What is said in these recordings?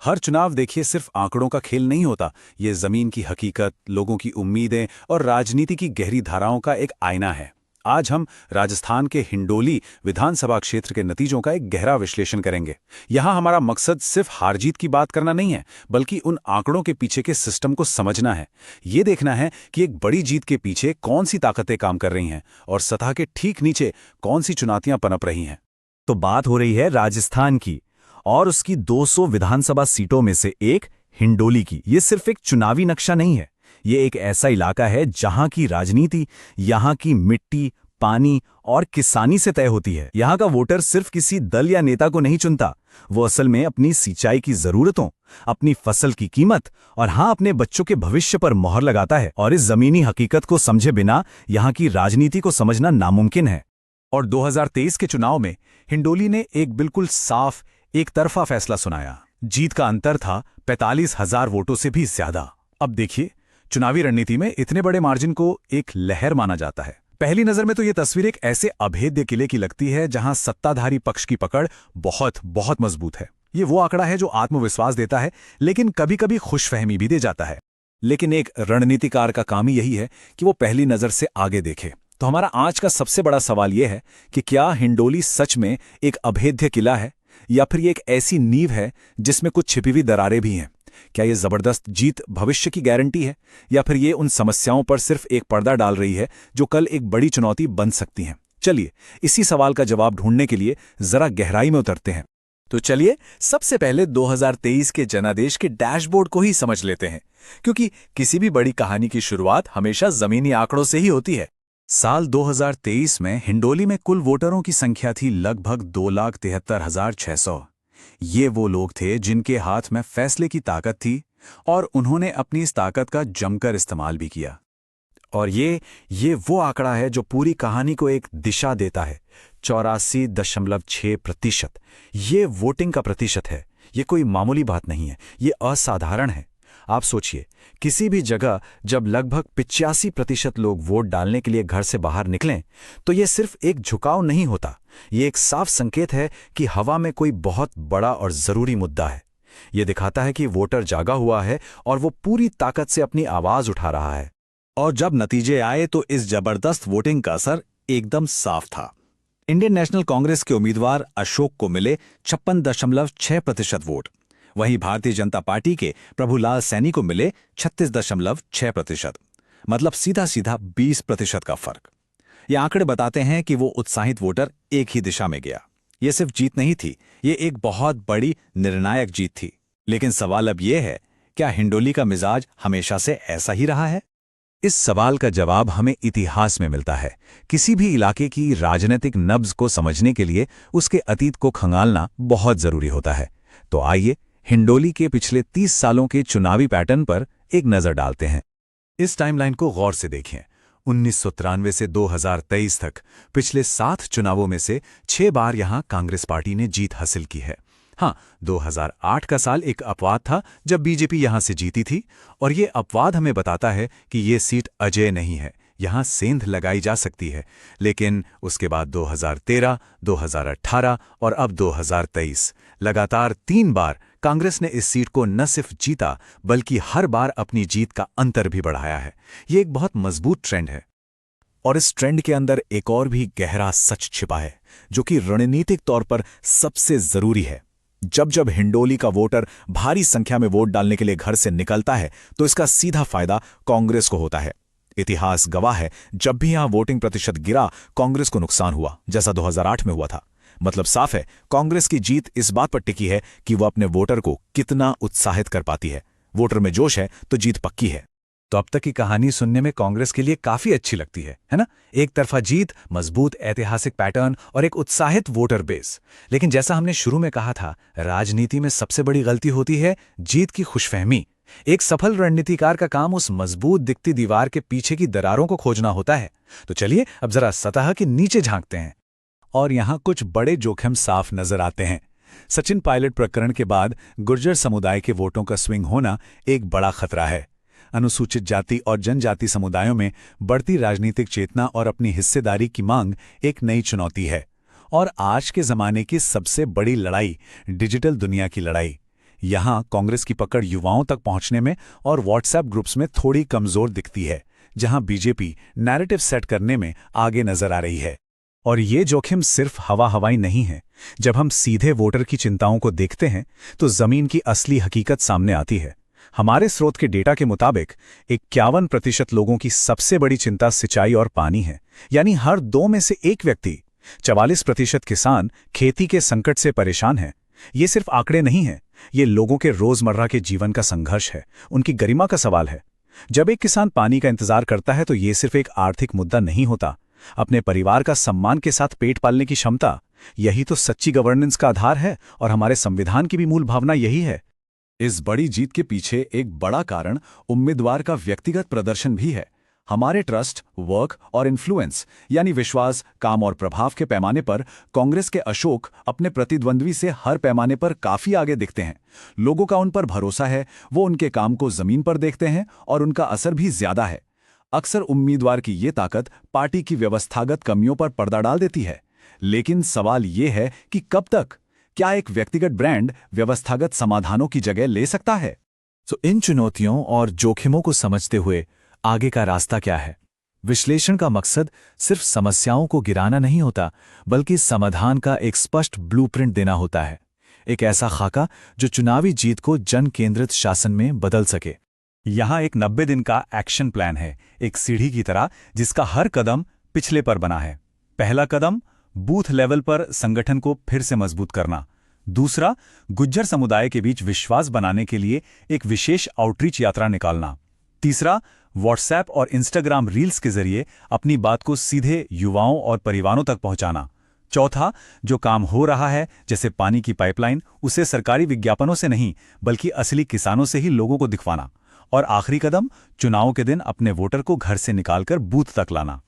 हर चुनाव देखिए सिर्फ आंकड़ों का खेल नहीं होता, ये जमीन की हकीकत, लोगों की उम्मीदें और राजनीति की गहरी धाराओं का एक आईना है। आज हम राजस्थान के हिंडोली विधानसभा क्षेत्र के नतीजों का एक गहरा विश्लेषण करेंगे। यहाँ हमारा मकसद सिर्फ हार जीत की बात करना नहीं है, बल्कि उन आंकड़ों के पीछे के सिस्टम को समझना है। ये देखना है कि एक बड़ी जीत के पीछे कौन सी ताकतें काम कर रही हैं और सतह के ठीक नीचे कौन सी चुनौतियां पनप रही हैं। तो बात हो रही है राजस्थान की और उसकी 200 विधानसभा सीटों में से एक हिंडोली की। ये सिर्फ एक चुनावी नक्शा नहीं है, ये एक ऐसा इलाका है जहां की राजनीति, यहां की मिट्टी, पानी और किसानी से तय होती है। यहां का वोटर सिर्फ किसी दल या नेता को नहीं चुनता, वो असल में अपनी सिंचाई की जरूरतों, अपनी फसल की कीमत और अपने बच्चों के भविष्य पर मोहर लगाता है। और इस जमीनी हकीकत को समझे बिना यहां की राजनीति को समझना नामुमकिन है। और 2023 के चुनाव में हिंडोली ने एक बिल्कुल साफ, एक तरफा फैसला सुनाया। जीत का अंतर था 45,000 वोटों से भी ज्यादा। अब देखिए, चुनावी रणनीति में इतने बड़े मार्जिन को एक लहर माना जाता है। पहली नजर में तो ये तस्वीर एक ऐसे अभेद्य किले की लगती है जहां सत्ताधारी पक्ष की पकड़ बहुत बहुत मजबूत है। ये वो आंकड़ा है जो आत्मविश्वास देता है, लेकिन कभी कभी खुशफहमी भी दे जाता है। लेकिन एक रणनीतिकार का काम ही यही है कि वो पहली नजर से आगे देखे। तो हमारा आज का सबसे बड़ा सवाल यह है कि क्या हिंडोली सच में एक अभेद्य किला है, या फिर ये एक ऐसी नींव है जिसमें कुछ छिपी हुई दरारें भी हैं? क्या ये जबरदस्त जीत भविष्य की गारंटी है, या फिर ये उन समस्याओं पर सिर्फ एक पर्दा डाल रही है जो कल एक बड़ी चुनौती बन सकती हैं? चलिए इसी सवाल का जवाब ढूंढने के लिए जरा गहराई में उतरते हैं। तो चलिए सबसे पहले 2023 के जनादेश के डैशबोर्ड को ही समझ लेते हैं, क्योंकि किसी भी बड़ी कहानी की शुरुआत हमेशा जमीनी आंकड़ों से ही होती है। साल 2023 में हिंडोली में कुल वोटरों की संख्या थी लगभग 2,73,600। ये वो लोग थे जिनके हाथ में फैसले की ताकत थी और उन्होंने अपनी इस ताकत का जमकर इस्तेमाल भी किया। और ये वो आंकड़ा है जो पूरी कहानी को एक दिशा देता है। 84.6%। ये वोटिंग का प्रतिशत है। ये कोई मामूली बात नहीं है, ये असाधारण है। आप सोचिए, किसी भी जगह जब लगभग 85% लोग वोट डालने के लिए घर से बाहर निकलें, तो ये सिर्फ एक झुकाव नहीं होता, ये एक साफ संकेत है कि हवा में कोई बहुत बड़ा और जरूरी मुद्दा है। ये दिखाता है कि वोटर जागा हुआ है और वो पूरी ताकत से अपनी आवाज उठा रहा है। और जब नतीजे आए तो इस जबरदस्त वोटिंग का असर एकदम साफ था। इंडियन नेशनल कांग्रेस के उम्मीदवार अशोक को मिले 56.6% वोट। वहीं भारतीय जनता पार्टी के प्रभुलाल सैनी को मिले 36.6%। मतलब सीधा सीधा 20% का फर्क। ये आंकड़े बताते हैं कि वो उत्साहित वोटर एक ही दिशा में गया। ये सिर्फ जीत नहीं थी, ये एक बहुत बड़ी निर्णायक जीत थी। लेकिन सवाल अब ये है, क्या हिंडोली का मिजाज हमेशा से ऐसा ही रहा है? इस सवाल का जवाब हमें इतिहास में मिलता है। किसी भी इलाके की राजनीतिक नब्ज को समझने के लिए उसके अतीत को खंगालना बहुत जरूरी होता है। तो आइए हिंडोली के पिछले 30 सालों के चुनावी पैटर्न पर एक नजर डालते हैं। इस टाइमलाइन को गौर से देखें। 1993 से 2023 तक पिछले 7 चुनावों में से 6 बार यहां कांग्रेस पार्टी ने जीत हासिल की है। हाँ, 2008 का साल एक अपवाद था जब बीजेपी यहां से जीती थी, और ये अपवाद हमें बताता है कि ये सीट अजेय नहीं है, यहां सेंध लगाई जा सकती है। लेकिन उसके बाद 2013, 2018 और अब 2023 लगातार 3 बार कांग्रेस ने इस सीट को न सिर्फ जीता, बल्कि हर बार अपनी जीत का अंतर भी बढ़ाया है। ये एक बहुत मजबूत ट्रेंड है। और इस ट्रेंड के अंदर एक और भी गहरा सच छिपा है, जो कि रणनीतिक तौर पर सबसे जरूरी है। जब हिंडोली का वोटर भारी संख्या में वोट डालने के लिए घर से निकलता है, तो इसका सीधा फायदा कांग्रेस को होता है। इतिहास गवाह है, जब भी यहां वोटिंग प्रतिशत गिरा, कांग्रेस को नुकसान हुआ, जैसा 2008 में हुआ था। मतलब साफ है, कांग्रेस की जीत इस बात पर टिकी है कि वो अपने वोटर को कितना उत्साहित कर पाती है। वोटर में जोश है तो जीत पक्की है। तो अब तक की कहानी सुनने में कांग्रेस के लिए काफी अच्छी लगती है ना? एक तरफा जीत, मजबूत ऐतिहासिक पैटर्न और एक उत्साहित वोटर बेस। लेकिन जैसा हमने शुरू में कहा था, राजनीति में सबसे बड़ी गलती होती है जीत की खुशफहमी। एक सफल रणनीतिकार का काम उस मजबूत दिखती दीवार के पीछे की दरारों को खोजना होता है। तो चलिए अब जरा सतह के नीचे झांकते हैं। और यहां कुछ बड़े जोखिम साफ नजर आते हैं। सचिन पायलट प्रकरण के बाद गुर्जर समुदाय के वोटों का स्विंग होना एक बड़ा खतरा है। अनुसूचित जाति और जनजाति समुदायों में बढ़ती राजनीतिक चेतना और अपनी हिस्सेदारी की मांग एक नई चुनौती है। और आज के जमाने की सबसे बड़ी लड़ाई, डिजिटल दुनिया की लड़ाई। यहाँ कांग्रेस की पकड़ युवाओं तक पहुंचने में और व्हाट्सएप ग्रुप्स में थोड़ी कमजोर दिखती है, जहां बीजेपी नैरेटिव सेट करने में आगे नजर आ रही है। और ये जोखिम सिर्फ हवाई नहीं है। जब हम सीधे वोटर की चिंताओं को देखते हैं तो जमीन की असली हकीकत सामने आती है। हमारे स्रोत के डेटा के मुताबिक 51% लोगों की सबसे बड़ी चिंता सिंचाई और पानी है, यानी हर 2 में से 1 व्यक्ति। 44% किसान खेती के संकट से परेशान हैं। ये सिर्फ आंकड़े नहीं हैं, ये लोगों के रोजमर्रा के जीवन का संघर्ष है, उनकी गरिमा का सवाल है। जब एक किसान पानी का इंतजार करता है तो ये सिर्फ एक आर्थिक मुद्दा नहीं होता, अपने परिवार का सम्मान के साथ पेट पालने की क्षमता, यही तो सच्ची गवर्नेंस का आधार है और हमारे संविधान की भी मूल भावना यही है। इस बड़ी जीत के पीछे एक बड़ा कारण उम्मीदवार का व्यक्तिगत प्रदर्शन भी है। हमारे ट्रस्ट, वर्क और इन्फ्लुएंस यानी विश्वास, काम और प्रभाव के पैमाने पर कांग्रेस के अशोक अपने प्रतिद्वंद्वी से हर पैमाने पर काफी आगे दिखते हैं। लोगों का उन पर भरोसा है, वो उनके काम को जमीन पर देखते हैं और उनका असर भी ज्यादा है। अक्सर उम्मीदवार की ये ताकत पार्टी की व्यवस्थागत कमियों पर पर्दा डाल देती है, लेकिन सवाल ये है कि कब तक? क्या एक व्यक्तिगत ब्रांड व्यवस्थागत समाधानों की जगह ले सकता है? तो इन चुनौतियों और जोखिमों को समझते हुए आगे का रास्ता क्या है? विश्लेषण का मकसद सिर्फ समस्याओं को गिराना नहीं होता, बल्कि समाधान का एक स्पष्ट ब्लूप्रिंट देना होता है। एक ऐसा खाका जो चुनावी जीत को जन केंद्रित शासन में बदल सके। यहाँ एक 90 दिन का एक्शन प्लान है, एक सीढ़ी की तरह जिसका हर कदम पिछले पर बना है। पहला कदम, बूथ लेवल पर संगठन को फिर से मजबूत करना। दूसरा, गुज्जर समुदाय के बीच विश्वास बनाने के लिए एक विशेष आउटरीच यात्रा निकालना। तीसरा, व्हाट्सएप और इंस्टाग्राम रील्स के जरिए अपनी बात को सीधे युवाओं और परिवारों तक पहुंचाना। चौथा, जो काम हो रहा है जैसे पानी की पाइपलाइन, उसे सरकारी विज्ञापनों से नहीं बल्कि असली किसानों से ही लोगों को दिखवाना। और आखिरी कदम, चुनाव के दिन अपने वोटर को घर से निकालकर बूथ तक लाना।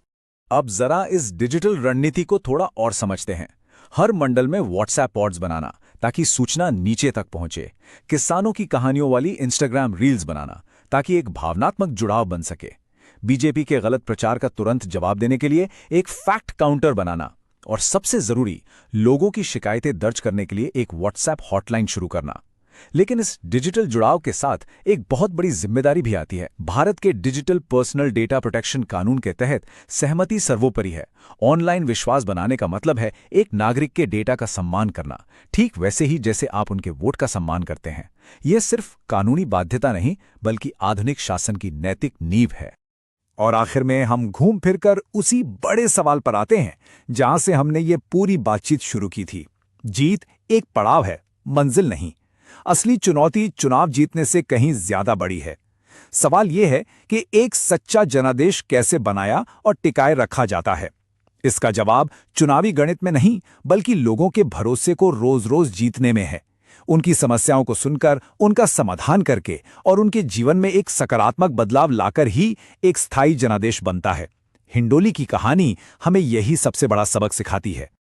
अब जरा इस डिजिटल रणनीति को थोड़ा और समझते हैं। हर मंडल में व्हाट्सएप बॉट्स बनाना ताकि सूचना नीचे तक पहुंचे। किसानों की कहानियों वाली इंस्टाग्राम रील्स बनाना ताकि एक भावनात्मक जुड़ाव बन सके। बीजेपी के गलत प्रचार का तुरंत जवाब देने के लिए एक फैक्ट काउंटर बनाना। और सबसे जरूरी, लोगों की शिकायतें दर्ज करने के लिए एक व्हाट्सएप हॉटलाइन शुरू करना। लेकिन इस डिजिटल जुड़ाव के साथ एक बहुत बड़ी जिम्मेदारी भी आती है। भारत के डिजिटल पर्सनल डेटा प्रोटेक्शन कानून के तहत सहमति सर्वोपरि है। ऑनलाइन विश्वास बनाने का मतलब है एक नागरिक के डेटा का सम्मान करना, ठीक वैसे ही जैसे आप उनके वोट का सम्मान करते हैं। यह सिर्फ कानूनी बाध्यता नहीं, बल्कि आधुनिक शासन की नैतिक नींव है। और आखिर में हम घूम फिरकर उसी बड़े सवाल पर आते हैं जहां से हमने ये पूरी बातचीत शुरू की थी। जीत एक पड़ाव है, मंजिल नहीं। असली चुनौती चुनाव जीतने से कहीं ज्यादा बड़ी है। सवाल यह है कि एक सच्चा जनादेश कैसे बनाया और टिकाए रखा जाता है। इसका जवाब चुनावी गणित में नहीं, बल्कि लोगों के भरोसे को रोज रोज जीतने में है। उनकी समस्याओं को सुनकर, उनका समाधान करके और उनके जीवन में एक सकारात्मक बदलाव लाकर ही एक स्थायी जनादेश बनता है। हिंडोली की कहानी हमें यही सबसे बड़ा सबक सिखाती है।